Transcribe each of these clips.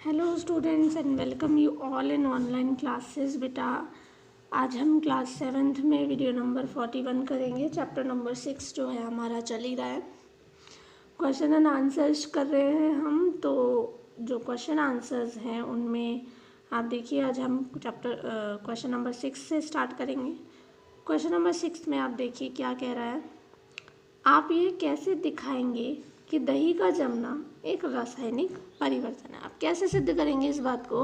Hello students and welcome you all in online classes. बेटा आज हम क्लास 7th में वीडियो नंबर 41 करेंगे। चैप्टर नंबर 6 जो है हमारा चल ही रहा है। क्वेश्चन एंड आंसर्स कर रहे हैं हम। तो जो क्वेश्चन आंसर्स हैं उनमें आप देखिए, आज हम क्वेश्चन नंबर 6 से स्टार्ट करेंगे। क्वेश्चन नंबर 6 में आप देखिए क्या कह रहा है। आप ये कैसे दिखाएंगे कि दही का जमना एक रासायनिक परिवर्तन है। आप कैसे सिद्ध करेंगे इस बात को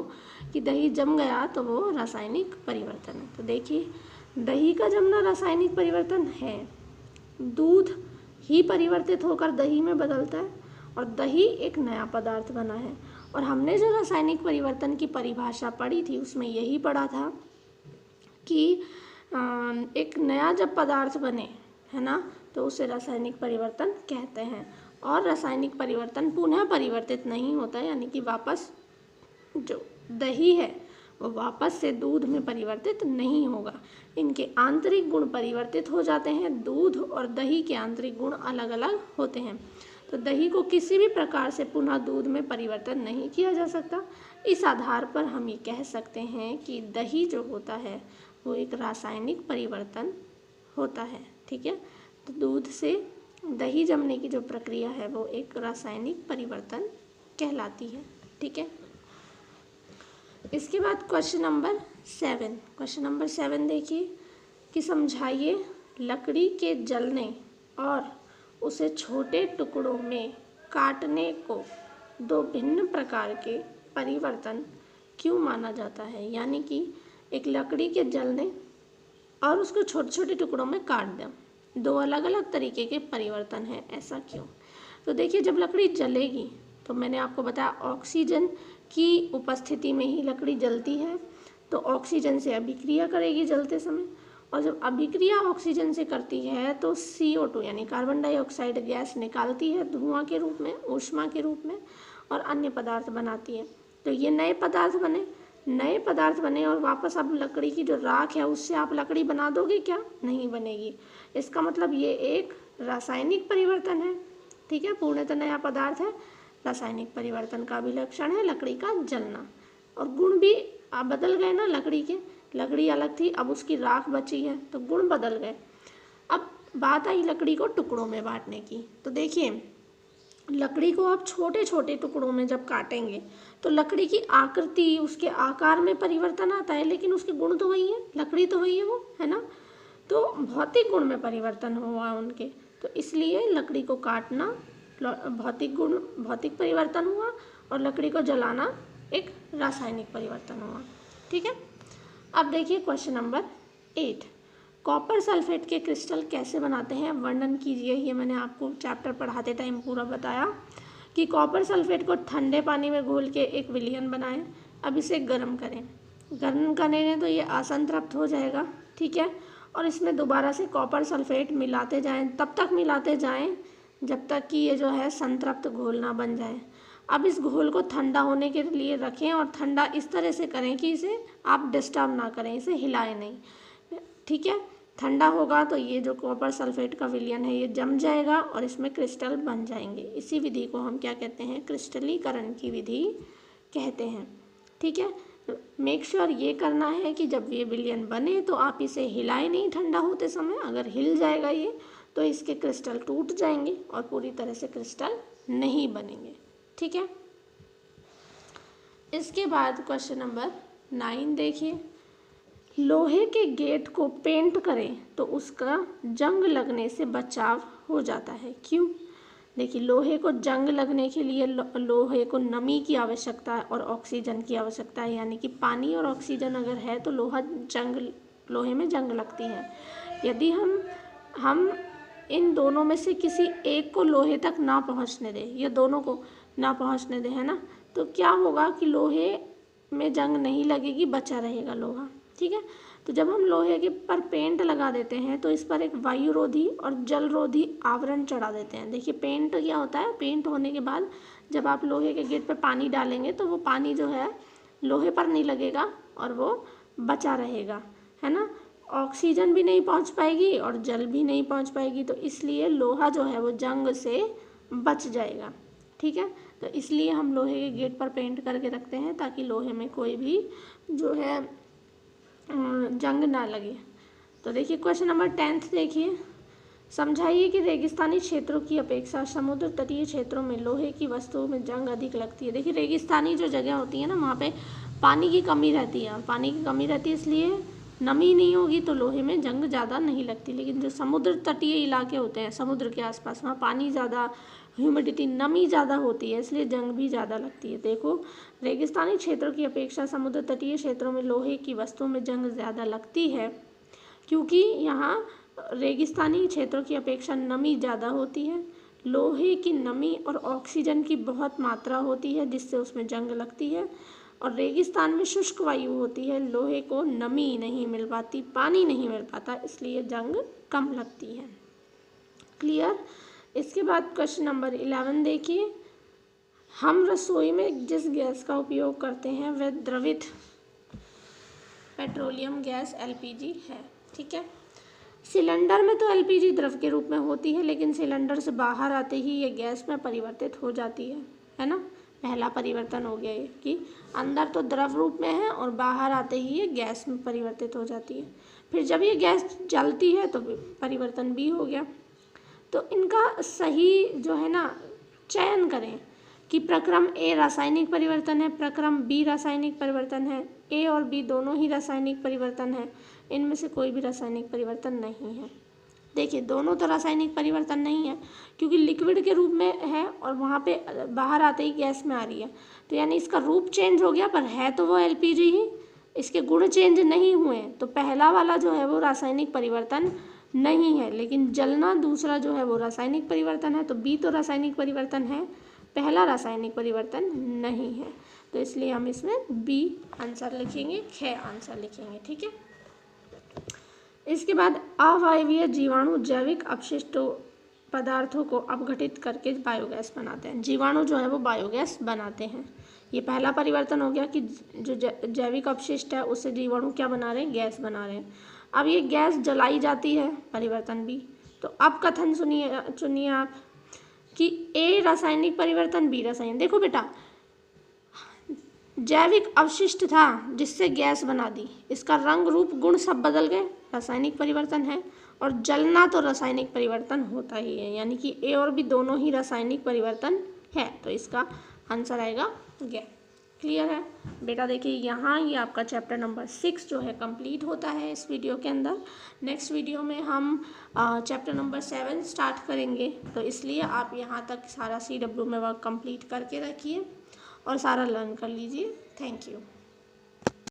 कि दही जम गया तो वो रासायनिक परिवर्तन है। तो देखिए, दही का जमना रासायनिक परिवर्तन है। दूध ही परिवर्तित होकर दही में बदलता है और दही एक नया पदार्थ बना है। और हमने जो रासायनिक परिवर्तन की परिभाषा पढ़ी थी उसमें यही पढ़ा था कि एक नया जब पदार्थ बने, है ना, तो उसे रासायनिक परिवर्तन कहते हैं। और रासायनिक परिवर्तन पुनः परिवर्तित नहीं होता, यानी कि वापस जो दही है वो वापस से दूध में परिवर्तित नहीं होगा। इनके आंतरिक गुण परिवर्तित हो जाते हैं। दूध और दही के आंतरिक गुण अलग अलग होते हैं। तो दही को किसी भी प्रकार से पुनः दूध में परिवर्तन नहीं किया जा सकता। इस आधार पर हम ये कह सकते हैं कि दही जो होता है वो एक रासायनिक परिवर्तन होता है। ठीक है, तो दूध से दही जमने की जो प्रक्रिया है वो एक रासायनिक परिवर्तन कहलाती है। ठीक है, इसके बाद क्वेश्चन नंबर 7 देखिए कि समझाइए लकड़ी के जलने और उसे छोटे टुकड़ों में काटने को दो भिन्न प्रकार के परिवर्तन क्यों माना जाता है। यानी कि एक लकड़ी के जलने और उसको छोटे छोटे टुकड़ों में काट दें, दो अलग अलग तरीके के परिवर्तन हैं, ऐसा क्यों। तो देखिए, जब लकड़ी जलेगी तो मैंने आपको बताया ऑक्सीजन की उपस्थिति में ही लकड़ी जलती है। तो ऑक्सीजन से अभिक्रिया करेगी जलते समय, और जब अभिक्रिया ऑक्सीजन से करती है तो CO2 यानी कार्बन डाइऑक्साइड गैस निकालती है धुआं के रूप में, ऊष्मा के रूप में, और अन्य पदार्थ बनाती है। तो ये नए पदार्थ बने और वापस अब लकड़ी की जो राख है उससे आप लकड़ी बना दोगे क्या? नहीं बनेगी। इसका मतलब ये एक रासायनिक परिवर्तन है। ठीक है, पूर्णतः नया पदार्थ है। रासायनिक परिवर्तन का भी लक्षण है लकड़ी का जलना। और गुण भी अब बदल गए ना लकड़ी के। लकड़ी अलग थी, अब उसकी राख बची है तो गुण बदल गए। अब बात आई लकड़ी को टुकड़ों में बांटने की। तो देखिए, लकड़ी को आप छोटे छोटे टुकड़ों में जब काटेंगे तो लकड़ी की आकृति, उसके आकार में परिवर्तन आता है, लेकिन उसके गुण तो वही है, लकड़ी तो वही है वो, है ना। तो भौतिक गुण में परिवर्तन हुआ उनके, तो इसलिए लकड़ी को काटना भौतिक परिवर्तन हुआ और लकड़ी को जलाना एक रासायनिक परिवर्तन हुआ। ठीक है, अब देखिए क्वेश्चन नंबर 8, कॉपर सल्फेट के क्रिस्टल कैसे बनाते हैं वर्णन कीजिए। ये मैंने आपको चैप्टर पढ़ाते टाइम पूरा बताया कि कॉपर सल्फेट को ठंडे पानी में घोल के एक विलयन बनाएं। अब इसे गर्म करें। गर्म करने तो ये असंतृप्त हो जाएगा। ठीक है, और इसमें दोबारा से कॉपर सल्फेट मिलाते जाएं, तब तक मिलाते जाएं जब तक कि ये जो है संतृप्त घोल ना बन जाए। अब इस घोल को ठंडा होने के लिए रखें और ठंडा इस तरह से करें कि इसे आप डिस्टर्ब ना करें, इसे हिलाएं नहीं। ठीक है, ठंडा होगा तो ये जो कॉपर सल्फेट का विलयन है ये जम जाएगा और इसमें क्रिस्टल बन जाएंगे। इसी विधि को हम क्या कहते हैं? क्रिस्टलीकरण की विधि कहते हैं। ठीक है, मेक श्योर ये करना है कि जब ये विलयन बने तो आप इसे हिलाएं नहीं ठंडा होते समय। अगर हिल जाएगा ये तो इसके क्रिस्टल टूट जाएंगे और पूरी तरह से क्रिस्टल नहीं बनेंगे। ठीक है, इसके बाद क्वेश्चन नंबर 9 देखिए, लोहे के गेट को पेंट करें तो उसका जंग लगने से बचाव हो जाता है, क्यों? देखिए, लोहे को जंग लगने के लिए लोहे को नमी की आवश्यकता है और ऑक्सीजन की आवश्यकता है। यानी कि पानी और ऑक्सीजन अगर है तो लोहे में जंग लगती है। यदि हम इन दोनों में से किसी एक को लोहे तक ना पहुंचने दें या दोनों को ना पहुंचने दें, है ना, तो क्या होगा कि लोहे में जंग नहीं लगेगी, बचा रहेगा लोहा। ठीक है, तो जब हम लोहे के पर पेंट लगा देते हैं तो इस पर एक वायुरोधी और जलरोधी आवरण चढ़ा देते हैं। देखिए, पेंट क्या होता है? पेंट होने के बाद जब आप लोहे के गेट पर पानी डालेंगे तो वो पानी जो है लोहे पर नहीं लगेगा और वो बचा रहेगा, है ना। ऑक्सीजन भी नहीं पहुंच पाएगी और जल भी नहीं पहुंच पाएगी, तो इसलिए लोहा जो है वो जंग से बच जाएगा। ठीक है, तो इसलिए हम लोहे के गेट पर पेंट करके रखते हैं ताकि लोहे में कोई भी जो है जंग ना लगे। तो देखिए क्वेश्चन नंबर 10 देखिए, समझाइए कि रेगिस्तानी क्षेत्रों की अपेक्षा समुद्र तटीय क्षेत्रों में लोहे की वस्तुओं में जंग अधिक लगती है। देखिए रेगिस्तानी जो जगह होती है ना, वहाँ पे पानी की कमी रहती है, पानी की कमी रहती है, इसलिए नमी नहीं होगी तो लोहे में जंग ज़्यादा नहीं लगती। लेकिन जो समुद्र तटीय इलाके होते हैं समुद्र के आसपास, वहाँ पानी ज़्यादा, ह्यूमिडिटी, नमी ज़्यादा होती है, इसलिए जंग भी ज़्यादा लगती है। देखो रेगिस्तानी क्षेत्रों की अपेक्षा समुद्र तटीय क्षेत्रों में लोहे की वस्तुओं में जंग ज़्यादा लगती है क्योंकि यहाँ रेगिस्तानी क्षेत्रों की अपेक्षा नमी ज़्यादा होती है, लोहे की नमी और ऑक्सीजन की बहुत मात्रा होती है जिससे उसमें जंग लगती है, और रेगिस्तान में शुष्क वायु होती है, लोहे को नमी नहीं मिल पाती, पानी नहीं मिल पाता, इसलिए जंग कम लगती है। क्लियर। इसके बाद क्वेश्चन नंबर 11 देखिए, हम रसोई में जिस गैस का उपयोग करते हैं वह द्रवित पेट्रोलियम गैस एलपीजी है। ठीक है, सिलेंडर में तो एलपीजी द्रव के रूप में होती है, लेकिन सिलेंडर से बाहर आते ही ये गैस में परिवर्तित हो जाती है ना। पहला परिवर्तन हो गया ये कि अंदर तो द्रव रूप में है और बाहर आते ही ये गैस में परिवर्तित हो जाती है। फिर जब ये गैस जलती है तो परिवर्तन भी हो गया। तो इनका सही जो है ना चयन करें कि प्रक्रम ए रासायनिक परिवर्तन है, प्रक्रम बी रासायनिक परिवर्तन है, ए और बी दोनों ही रासायनिक परिवर्तन है, इनमें से कोई भी रासायनिक परिवर्तन नहीं है। देखिए दोनों तो रासायनिक परिवर्तन नहीं है क्योंकि लिक्विड के रूप में है और वहाँ पे बाहर आते ही गैस में आ रही है, तो यानी इसका रूप चेंज हो गया, पर है तो वो एलपीजी ही, इसके गुण चेंज नहीं हुए। तो पहला वाला जो है वो रासायनिक परिवर्तन नहीं है, लेकिन जलना दूसरा जो है वो रासायनिक परिवर्तन है। तो बी तो रासायनिक परिवर्तन है, पहला रासायनिक परिवर्तन नहीं है, तो इसलिए हम इसमें बी आंसर लिखेंगे, ख आंसर लिखेंगे। ठीक है। इसके बाद अवायवीय जीवाणु जैविक अपशिष्टों पदार्थों को अपघटित करके बायोगैस बनाते हैं। जीवाणु जो है वो बायोगैस बनाते हैं। ये पहला परिवर्तन हो गया कि जो जैविक अपशिष्ट है उससे जीवाणु क्या बना रहे हैं, गैस बना रहे हैं। अब ये गैस जलाई जाती है, परिवर्तन भी। तो अब कथन सुनिए आप कि ए रासायनिक परिवर्तन, बी रासायनिक। देखो बेटा, जैविक अवशिष्ट था जिससे गैस बना दी, इसका रंग रूप गुण सब बदल गए, रासायनिक परिवर्तन है। और जलना तो रासायनिक परिवर्तन होता ही है, यानी कि ए और बी दोनों ही रासायनिक परिवर्तन है, तो इसका आंसर आएगा गे। क्लियर है बेटा। देखिए यहाँ ये आपका चैप्टर नंबर 6 जो है कंप्लीट होता है इस वीडियो के अंदर। नेक्स्ट वीडियो में हम चैप्टर नंबर 7 स्टार्ट करेंगे, तो इसलिए आप यहाँ तक सारा CW में वर्क कंप्लीट करके रखिए और सारा लर्न कर लीजिए। Thank you.